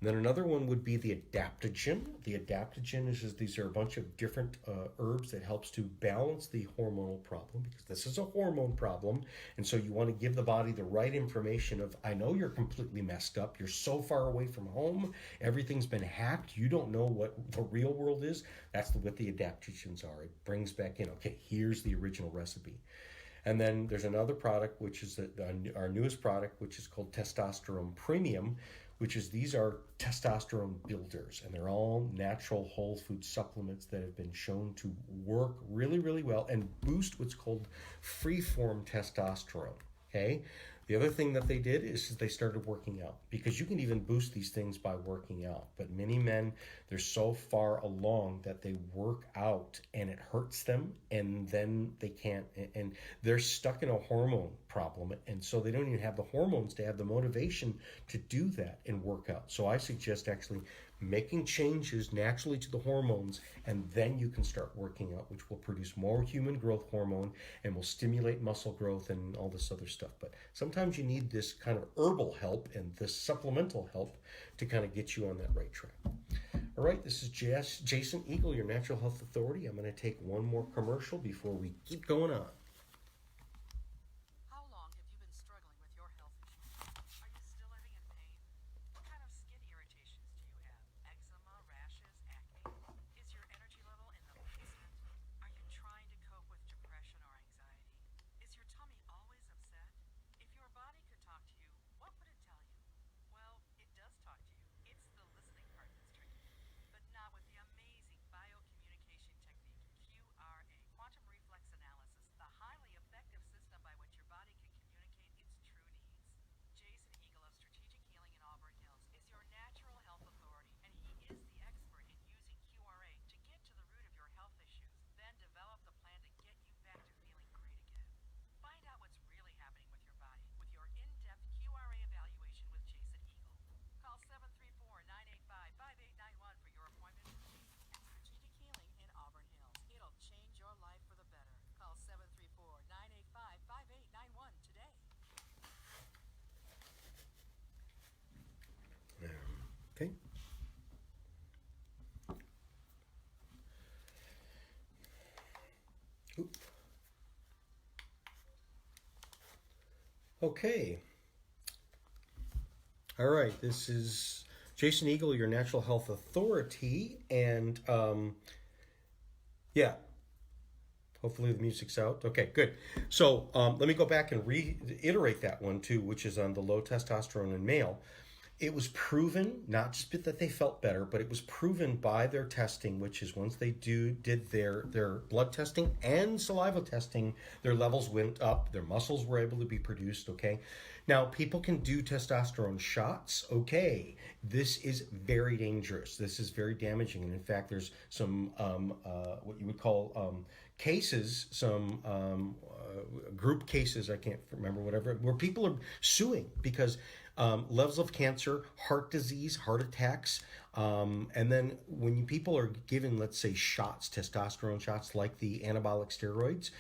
And then another one would be the adaptogen. The adaptogen is these are a bunch of different herbs that helps to balance the hormonal problem, because this is a hormone problem. And so you want to give the body the right information of, I know you're completely messed up. You're so far away from home. Everything's been hacked. You don't know what the real world is. That's what the adaptogens are. It brings back in, okay, here's the original recipe. And then there's another product, which is our newest product, which is called Testosterone Premium, which is these are testosterone builders, and they're all natural whole food supplements that have been shown to work really, really well and boost what's called free-form testosterone, okay? The other thing that they did is they started working out, because you can even boost these things by working out. But many men, they're so far along that they work out and it hurts them, and then they can't, and they're stuck in a hormone problem. And so they don't even have the hormones to have the motivation to do that and work out. So I suggest actually making changes naturally to the hormones, and then you can start working out, which will produce more human growth hormone and will stimulate muscle growth and all this other stuff. But sometimes you need this kind of herbal help and this supplemental help to kind of get you on that right track. All right, this is Jason Eagle, your Natural Health Authority. I'm going to take one more commercial before we keep going on. How long have you been struggling with your health issues? Are you still living in pain? What kind of skin irritations do you have? Eczema, rashes, acne? Is your energy level in the basement? Are you trying to cope with depression or anxiety? Is your tummy always upset? If your body could talk to you, what would it tell you? Well, it does talk to you. It Okay. All right. This is Jason Eagle, your natural health authority. And yeah, hopefully the music's out. Okay, good. So let me go back and reiterate that one too, which is on the low testosterone in male. It was proven, not just that they felt better, but it was proven by their testing, which is once they did their blood testing and saliva testing, their levels went up, their muscles were able to be produced. Okay, now people can do testosterone shots. Okay, this is very dangerous. This is very damaging, and in fact, there's some what you would call cases, some group cases. I can't remember whatever, where people are suing because levels of cancer, heart disease, heart attacks. And then when people are given, let's say, shots, testosterone shots like the anabolic steroids,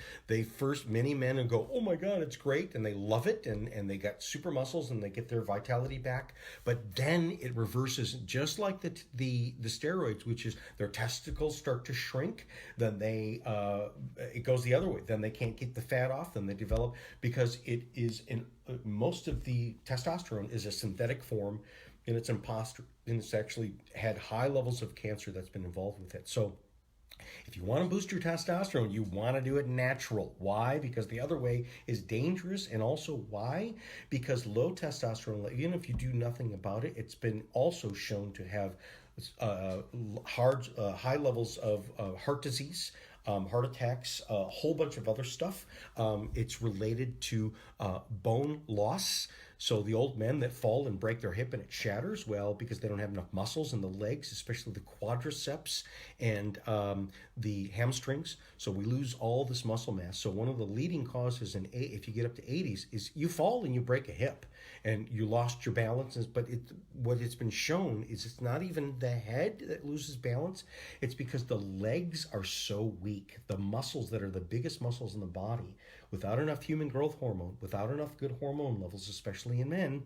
many men will go, oh my God, it's great. And they love it. And they got super muscles and they get their vitality back. But then it reverses just like the steroids, which is their testicles start to shrink. Then it goes the other way. Then they can't get the fat off. Then they develop, because it is most of the testosterone is a synthetic form, and it's imposter, and it's actually had high levels of cancer that's been involved with it. So if you want to boost your testosterone, you want to do it natural. Why? Because the other way is dangerous. And also why? Because low testosterone, even if you do nothing about it, it's been also shown to have high levels of heart disease, heart attacks, a whole bunch of other stuff. It's related to bone loss. So the old men that fall and break their hip and it shatters, well, because they don't have enough muscles in the legs, especially the quadriceps and the hamstrings. So we lose all this muscle mass. So one of the leading causes if you get up to 80s is you fall and you break a hip and you lost your balance. But what it's been shown is it's not even the head that loses balance. It's because the legs are so weak. The muscles that are the biggest muscles in the body, without enough human growth hormone, without enough good hormone levels, especially in men,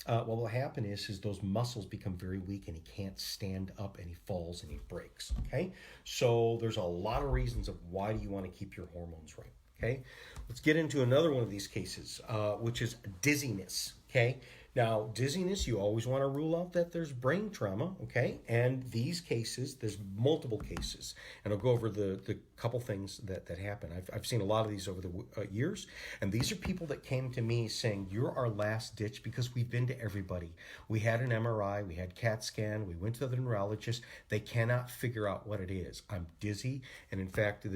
what will happen is those muscles become very weak and he can't stand up and he falls and he breaks. Okay, so there's a lot of reasons of why do you want to keep your hormones right. Okay, let's get into another one of these cases, which is dizziness. Okay, now dizziness, you always want to rule out that there's brain trauma. Okay, and these cases, there's multiple cases, and I'll go over the couple things that happen. I've seen a lot of these over the years, and these are people that came to me saying, you're our last ditch, because we've been to everybody. We had an MRI, we had CAT scan, we went to the neurologist. They cannot figure out what it is. I'm dizzy, and in fact,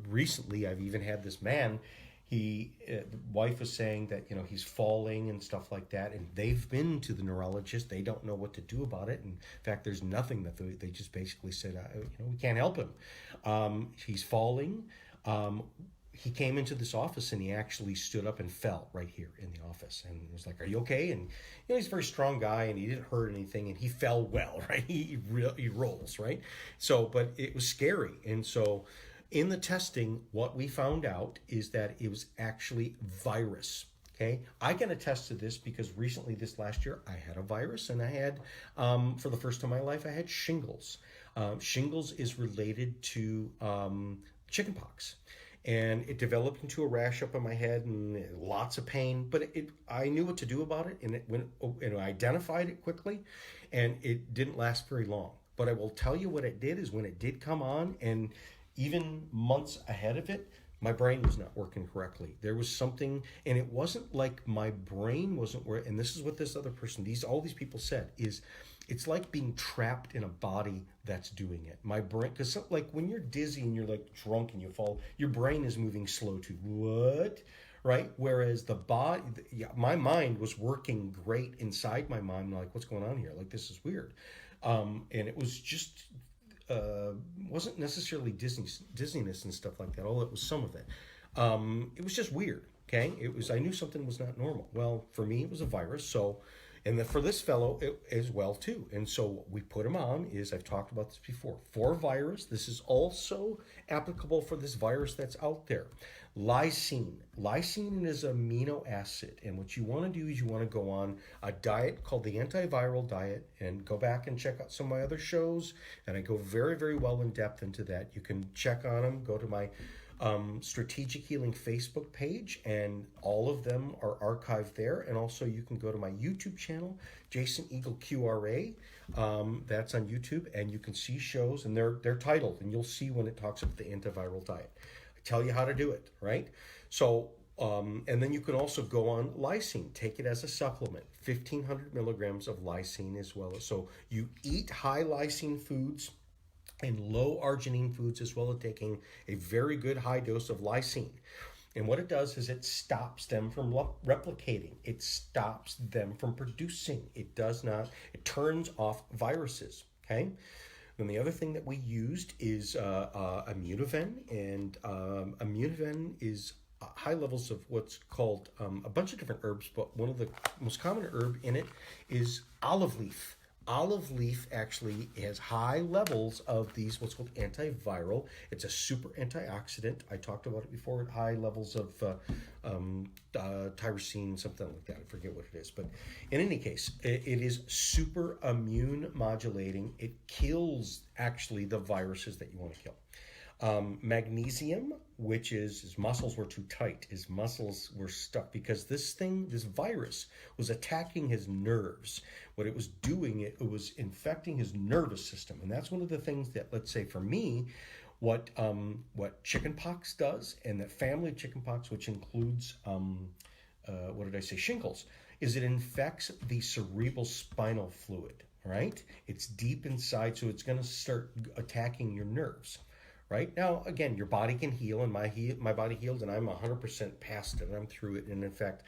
recently I've even had this man. The wife was saying that he's falling and stuff like that, and they've been to the neurologist. They don't know what to do about it. And in fact, there's nothing that they just basically said, we can't help him. He's falling. He came into this office and he actually stood up and fell right here in the office, and he was like, "Are you okay?" And he's a very strong guy, and he didn't hurt anything, and he fell well, right? He rolls, right? So, but it was scary, and so. In the testing, what we found out is that it was actually virus. Okay, I can attest to this because recently, this last year, I had a virus, and I had, for the first time in my life, I had shingles. Shingles is related to chickenpox, and it developed into a rash up on my head and lots of pain. But I knew what to do about it, and I identified it quickly, and it didn't last very long. But I will tell you what it did is when it did come on, and even months ahead of it, my brain was not working correctly. There was something, and it wasn't like my brain wasn't working. And this is what this other person, all these people said, is it's like being trapped in a body that's doing it. My brain, because like when you're dizzy and you're like drunk and you fall, your brain is moving slow to what? Right? Whereas the body, my mind was working great inside my mind. I'm like, what's going on here? Like, this is weird. And it was just, wasn't necessarily dizziness and stuff like that, although it was some of it. It was just weird, okay? I knew something was not normal. Well, for me, it was a virus, so, and then for this fellow as well, too. And so what we put him on is, I've talked about this before, for virus. This is also applicable for this virus that's out there. Lysine. Lysine is an amino acid, and what you want to do is you want to go on a diet called the antiviral diet, and go back and check out some of my other shows, and I go very, very well in depth into that. You can check on them. Go to my Strategic Healing Facebook page, and all of them are archived there. And also, you can go to my YouTube channel, Jason Eagle QRA. That's on YouTube, and you can see shows, and they're titled, and you'll see when it talks about the antiviral diet. I tell you how to do it, right? So, and then you can also go on lysine, take it as a supplement, 1,500 milligrams of lysine as well. So you eat high lysine foods and low arginine foods, as well as taking a very good high dose of lysine. And what it does is it stops them from replicating. It stops them from producing. It does not, it turns off viruses, okay? Then the other thing that we used is Immunoven, and Immunoven is high levels of what's called a bunch of different herbs, but one of the most common herb in it is olive leaf. Olive leaf actually has high levels of these, what's called antiviral. It's a super antioxidant. I talked about it before, at high levels of tyrosine, something like that. I forget what it is. But in any case, it is super immune modulating. It kills actually the viruses that you want to kill. Magnesium, which is his muscles were too tight. His muscles were stuck because this virus was attacking his nerves. What it was doing, it was infecting his nervous system. And that's one of the things that, let's say for me, what chickenpox does, and that family of chickenpox, which includes, shingles, is it infects the cerebral spinal fluid, right? It's deep inside, so it's going to start attacking your nerves. Right now, again, your body can heal, and my body healed, and I'm 100% past it. I'm through it, and in fact,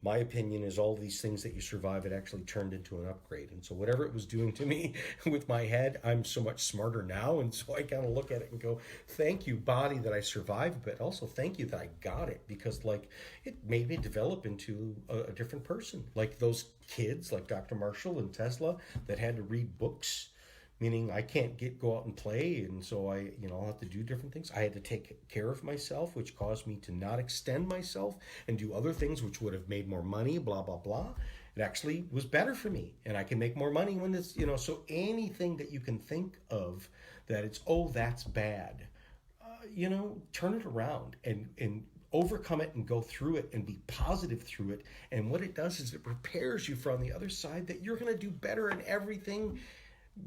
my opinion is all these things that you survive, it actually turned into an upgrade. And so whatever it was doing to me with my head, I'm so much smarter now, and so I kind of look at it and go, thank you, body, that I survived, but also thank you that I got it, because like it made me develop into a different person. Like those kids, like Dr. Marshall and Tesla, that had to read books. Meaning I can't go out and play, and so I'll have to do different things. I had to take care of myself, which caused me to not extend myself and do other things which would have made more money, blah, blah, blah. It actually was better for me, and I can make more money when it's, so anything that you can think of that it's, that's bad, turn it around and overcome it and go through it and be positive through it. And what it does is it prepares you for on the other side that you're going to do better in everything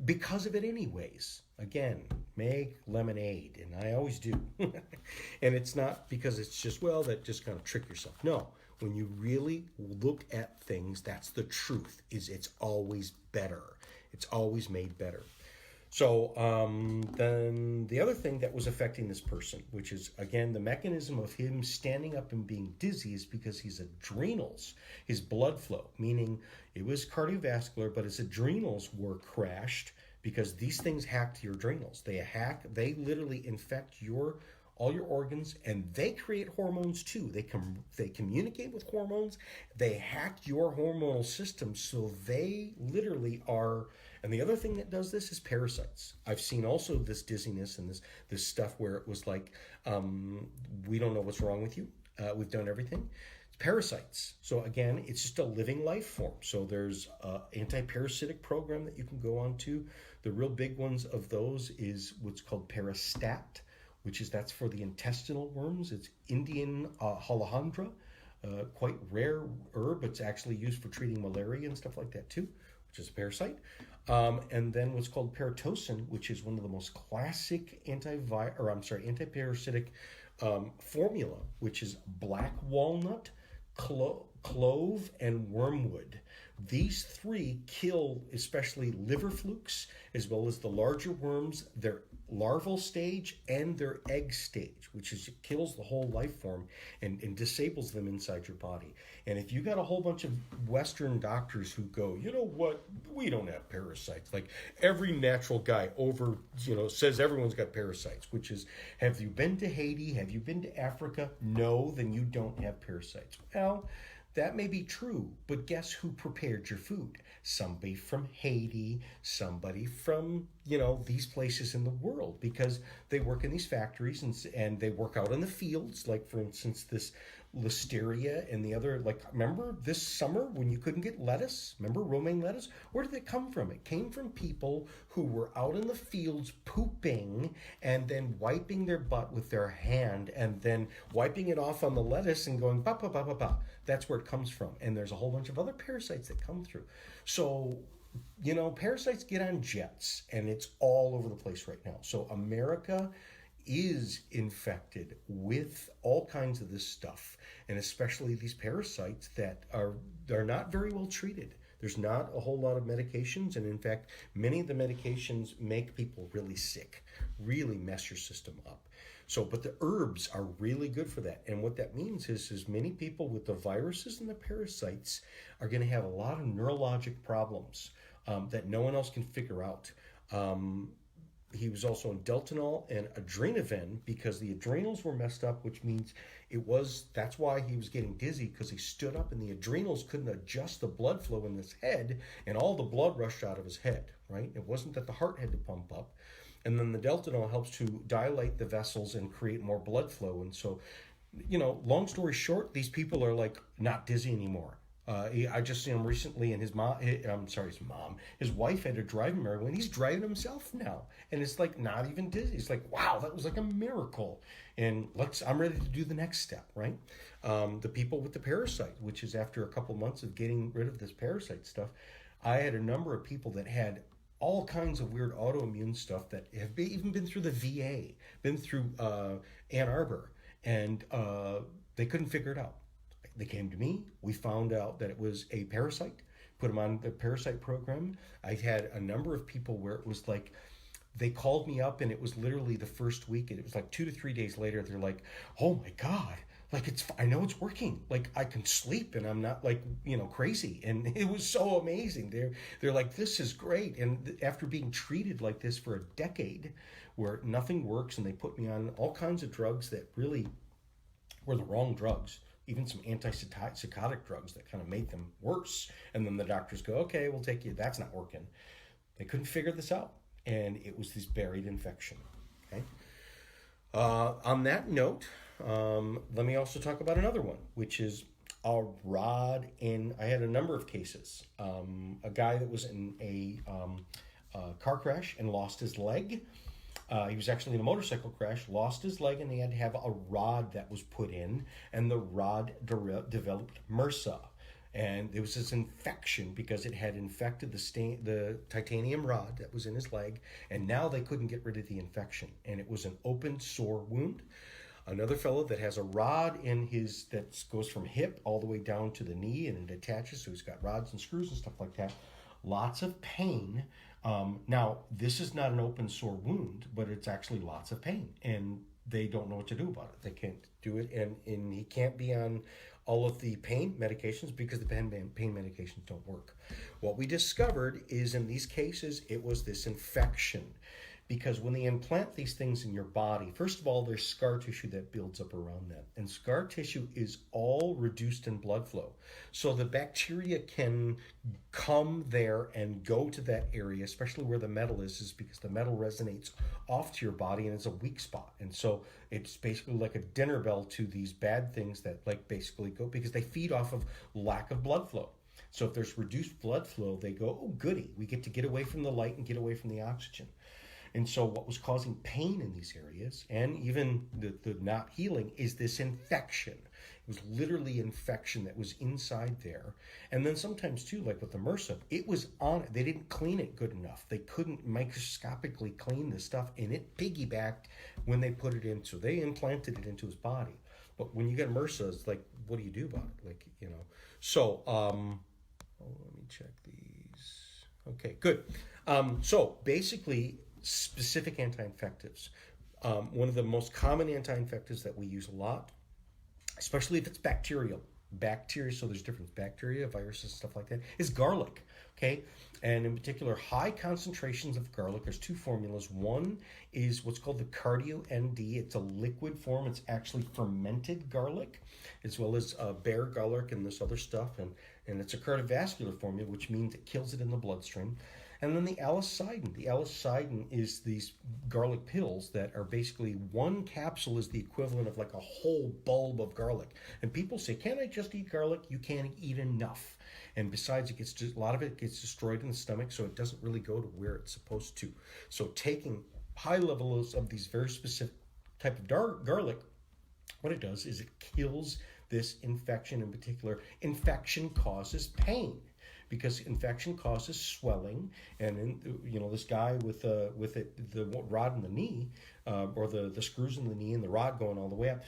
because of it anyways. Again, make lemonade, and I always do. And it's not because it's just, that just kind of trick yourself. No, when you really look at things, that's the truth, is it's always better. It's always made better. So then the other thing that was affecting this person, which is, again, the mechanism of him standing up and being dizzy, is because his adrenals, his blood flow, meaning it was cardiovascular, but his adrenals were crashed because these things hacked your adrenals. They literally infect all your organs, and they create hormones too. They communicate with hormones. They hack your hormonal system, so they literally are. And the other thing that does this is parasites. I've seen also this dizziness and this stuff where it was like, we don't know what's wrong with you. We've done everything. It's parasites. So again, it's just a living life form. So there's an anti-parasitic program that you can go on to. The real big ones of those is what's called Peristat, that's for the intestinal worms. It's Indian halandra, quite rare herb. It's actually used for treating malaria and stuff like that too, which is a parasite. And then what's called Peritocin, which is one of the most classic anti-parasitic formula, which is black walnut, clove, and wormwood. These three kill especially liver flukes, as well as the larger worms, their larval stage and their egg stage, which is it kills the whole life form and disables them inside your body. And if you got a whole bunch of Western doctors who go, you know what, we don't have parasites. Like every natural guy says everyone's got parasites, which is, have you been to Haiti? Have you been to Africa? No, then you don't have parasites. Well, that may be true, but guess who prepared your food? Somebody from Haiti, somebody from, these places in the world, because they work in these factories and they work out in the fields. Like, for instance, this listeria and the other, like, remember this summer when you couldn't get lettuce? Remember romaine lettuce? Where did it come from? It came from people who were out in the fields pooping and then wiping their butt with their hand and then wiping it off on the lettuce and going ba ba ba ba ba. That's where it comes from. And there's a whole bunch of other parasites that come through. So, you know, parasites get on jets and it's all over the place right now. So America is infected with all kinds of this stuff, and especially these parasites that are not very well treated. There's not a whole lot of medications, and in fact, many of the medications make people really sick, really mess your system up. So, but the herbs are really good for that. And what that means is many people with the viruses and the parasites are going to have a lot of neurologic problems that no one else can figure out. He was also on Deltanol and Adrenoven because the adrenals were messed up, which means that's why he was getting dizzy, because he stood up and the adrenals couldn't adjust the blood flow in his head and all the blood rushed out of his head, right? It wasn't that the heart had to pump up. And then the Deltanol helps to dilate the vessels and create more blood flow. And so, you know, long story short, these people are like not dizzy anymore. I just seen him recently, and his wife had to drive him everywhere, and he's driving himself now, and it's like not even dizzy. It's like, wow, that was like a miracle. And I'm ready to do the next step, right? The people with the parasite, which is after a couple months of getting rid of this parasite stuff, I had a number of people that had all kinds of weird autoimmune stuff that have even been through the VA, been through Ann Arbor, and they couldn't figure it out. They came to me. We found out that it was a parasite, put them on the parasite program. I had a number of people where it was like, they called me up and it was literally the first week, and it was like 2 to 3 days later, they're like, oh my God, like I know it's working. Like I can sleep and I'm not like, you know, crazy. And it was so amazing. They're like, this is great. And after being treated like this for a decade where nothing works, and they put me on all kinds of drugs that really were the wrong drugs, even some antipsychotic drugs that kind of made them worse. And then the doctors go, okay, we'll take you. That's not working. They couldn't figure this out. And it was this buried infection. Okay. On that note, let me also talk about another one, which is a rod in, I had a number of cases. A guy that was in a car crash and lost his leg. He was actually in a motorcycle crash, lost his leg, and he had to have a rod that was put in, and the rod developed MRSA. And there was this infection because it had infected the titanium rod that was in his leg, and now they couldn't get rid of the infection. And it was an open sore wound. Another fellow that has a rod in his, that goes from hip all the way down to the knee, and it attaches, so he's got rods and screws and stuff like that. Lots of pain. Now, this is not an open sore wound, but it's actually lots of pain, and they don't know what to do about it. They can't do it, and he can't be on all of the pain medications because the pain medications don't work. What we discovered is in these cases, it was this infection. Because when they implant these things in your body, first of all, there's scar tissue that builds up around that. And scar tissue is all reduced in blood flow. So the bacteria can come there and go to that area, especially where the metal is because the metal resonates off to your body and it's a weak spot. And so it's basically like a dinner bell to these bad things that like basically go, because they feed off of lack of blood flow. So if there's reduced blood flow, they go, oh, goody, we get to get away from the light and get away from the oxygen. And so what was causing pain in these areas, and even the not healing, is this infection. It was literally infection that was inside there. And then sometimes too, like with the MRSA, it was on it. They didn't clean it good enough. They couldn't microscopically clean this stuff, and it piggybacked when they put it in. So they implanted it into his body. But when you get MRSA, it's like, what do you do about it? Like, you know. So, let me check these. Okay, good. So basically, specific anti-infectives. One of the most common anti-infectives that we use a lot, especially if it's bacterial. Bacteria, so there's different bacteria, viruses, stuff like that, is garlic. Okay, and in particular, high concentrations of garlic. There's two formulas. One is what's called the Cardio ND. It's a liquid form. It's actually fermented garlic, as well as bear garlic and this other stuff. And it's a cardiovascular formula, which means it kills it in the bloodstream. And then the Allicidin. The Allicidin is these garlic pills that are basically one capsule is the equivalent of like a whole bulb of garlic. And people say, can't I just eat garlic? You can't eat enough. And besides, a lot of it gets destroyed in the stomach, so it doesn't really go to where it's supposed to. So taking high levels of these very specific type of garlic, what it does is it kills this infection. In particular, infection causes pain because infection causes swelling. And this guy with the rod in the knee, or the screws in the knee and the rod going all the way up,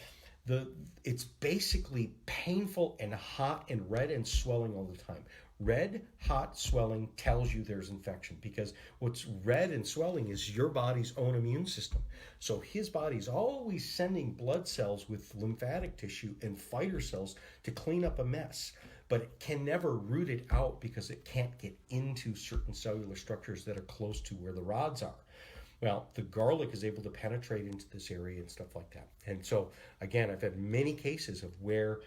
it's basically painful and hot and red and swelling all the time. Red, hot, swelling tells you there's infection, because what's red and swelling is your body's own immune system. So his body's always sending blood cells with lymphatic tissue and fighter cells to clean up a mess, but it can never root it out because it can't get into certain cellular structures that are close to where the rods are. Well, the garlic is able to penetrate into this area and stuff like that. And so, again, I've had many cases of where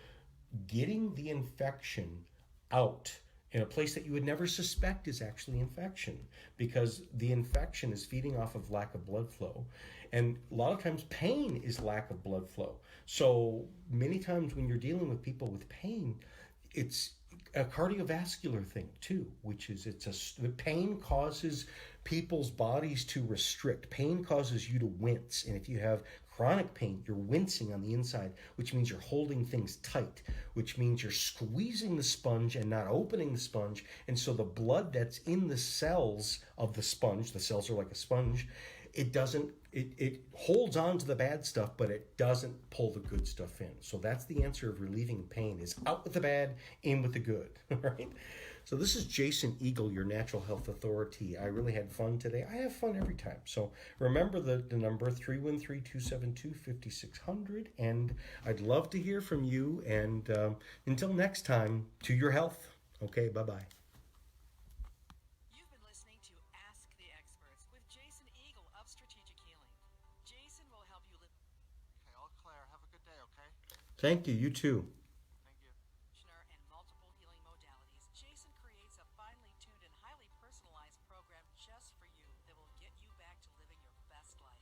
getting the infection out in a place that you would never suspect is actually infection, because the infection is feeding off of lack of blood flow. And a lot of times pain is lack of blood flow. So many times when you're dealing with people with pain, it's a cardiovascular thing too, which is the pain causes people's bodies to restrict. Pain causes you to wince. And if you have chronic pain, you're wincing on the inside, which means you're holding things tight, which means you're squeezing the sponge and not opening the sponge. And so the blood that's in the cells of the sponge, the cells are like a sponge, it holds on to the bad stuff, but it doesn't pull the good stuff in. So that's the answer of relieving pain, is out with the bad, in with the good, right? So this is Jason Eagle, your natural health authority. I really had fun today. I have fun every time. So remember the number 313-272-5600, and I'd love to hear from you. And until next time, to your health. Okay, bye-bye. You've been listening to Ask the Experts with Jason Eagle of Strategic Healing. Jason will help you live. Okay, all clear. Have a good day, okay? Thank you. You too. Thank you. And multiple healing modalities, Jason creates a finely tuned and highly personalized program just for you that will get you back to living your best life.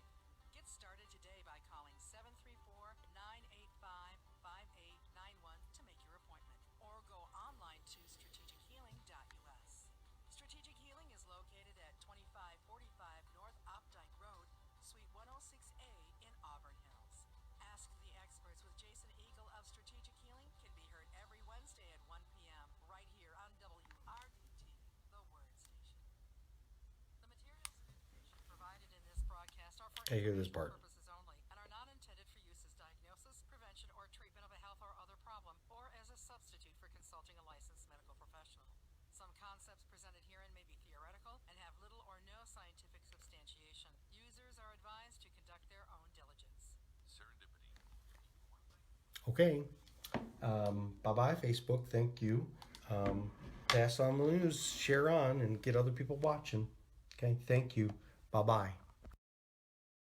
Get started today by calling 734-985-5891 to make your appointment, or go online to strategichealing.us. Strategic Healing is located at 2545 North Opdyke Road, Suite 106A in Auburn Hills. Ask the Experts with Jason Eagle of Strategic Healing can be heard every Wednesday at 1 p.m. right here on WRDT, the Word Station. The materials and information provided in this broadcast are for I hear this part. purposes only and are not intended for use as diagnosis, prevention, or treatment of a health or other problem, or as a substitute for consulting a licensed medical professional. Some concepts presented herein may be theoretical and have little or no scientific substantiation. Users are advised to conduct their own diligence. Serendipity. Okay. Bye-bye, Facebook. Thank you. Pass on the news, share on, and get other people watching. Okay, thank you. Bye-bye.